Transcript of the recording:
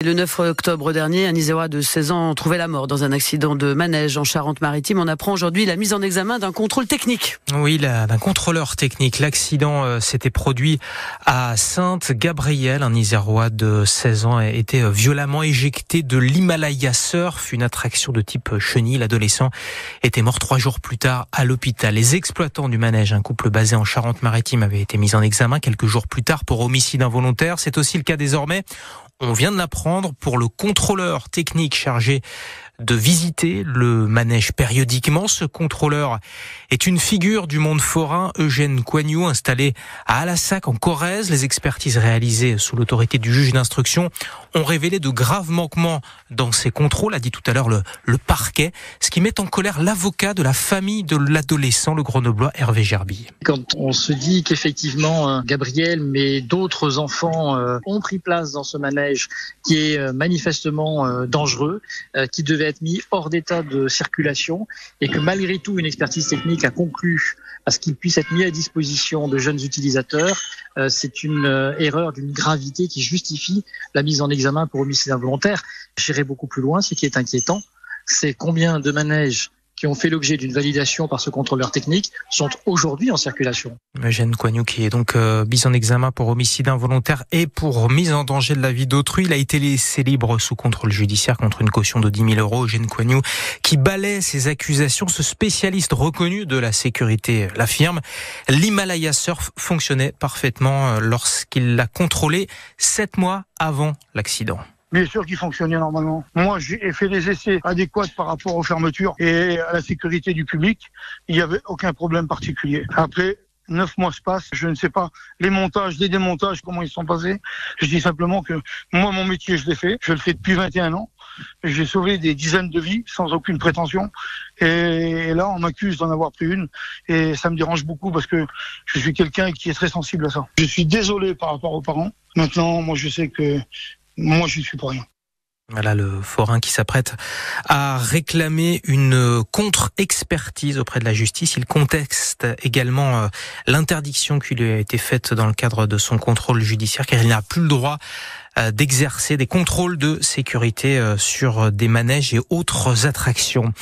Le 9 octobre dernier, un Isérois de 16 ans trouvait la mort dans un accident de manège en Charente-Maritime. On apprend aujourd'hui la mise en examen d'un contrôle technique. Oui, d'un contrôleur technique. L'accident s'était produit à Sainte-Gabrielle. Un Isérois de 16 ans a été violemment éjecté de l'Himalaya Surf, une attraction de type chenille. L'adolescent était mort 3 jours plus tard à l'hôpital. Les exploitants du manège, un couple basé en Charente-Maritime, avaient été mis en examen quelques jours plus tard pour homicide involontaire. C'est aussi le cas désormais, on vient de l'apprendre, pour le contrôleur technique chargé de visiter le manège périodiquement. Ce contrôleur est une figure du monde forain, Eugène Coignoux, installé à Alassac en Corrèze. Les expertises réalisées sous l'autorité du juge d'instruction ont révélé de graves manquements dans ces contrôles, a dit tout à l'heure le parquet, ce qui met en colère l'avocat de la famille de l'adolescent, le grenoblois Hervé Gerbille. Quand on se dit qu'effectivement Gabriel, mais d'autres enfants ont pris place dans ce manège qui est manifestement dangereux, qui devait être mis hors d'état de circulation, et que malgré tout une expertise technique a conclu à ce qu'il puisse être mis à disposition de jeunes utilisateurs, c'est une erreur d'une gravité qui justifie la mise en examen pour homicide involontaire. J'irai beaucoup plus loin, ce qui est inquiétant, c'est combien de manèges qui ont fait l'objet d'une validation par ce contrôleur technique sont aujourd'hui en circulation. Eugène Coignoux, qui est donc mis en examen pour homicide involontaire et pour mise en danger de la vie d'autrui. Il a été laissé libre sous contrôle judiciaire contre une caution de 10 000 €. Eugène Coignoux, qui balaie ces accusations, ce spécialiste reconnu de la sécurité l'affirme. L'Himalaya Surf fonctionnait parfaitement lorsqu'il l'a contrôlé 7 mois avant l'accident. Bien sûr qu'il fonctionnait normalement. Moi, j'ai fait des essais adéquats par rapport aux fermetures et à la sécurité du public. Il n'y avait aucun problème particulier. Après, 9 mois se passent. Je ne sais pas les montages, les démontages, comment ils sont passés. Je dis simplement que moi, mon métier, je l'ai fait. Je le fais depuis 21 ans. J'ai sauvé des dizaines de vies sans aucune prétention. Et là, on m'accuse d'en avoir pris une. Et ça me dérange beaucoup parce que je suis quelqu'un qui est très sensible à ça. Je suis désolé par rapport aux parents. Maintenant, moi, je sais que moi, je ne suis pour rien. Voilà le forain qui s'apprête à réclamer une contre-expertise auprès de la justice. Il conteste également l'interdiction qui lui a été faite dans le cadre de son contrôle judiciaire, car il n'a plus le droit d'exercer des contrôles de sécurité sur des manèges et autres attractions.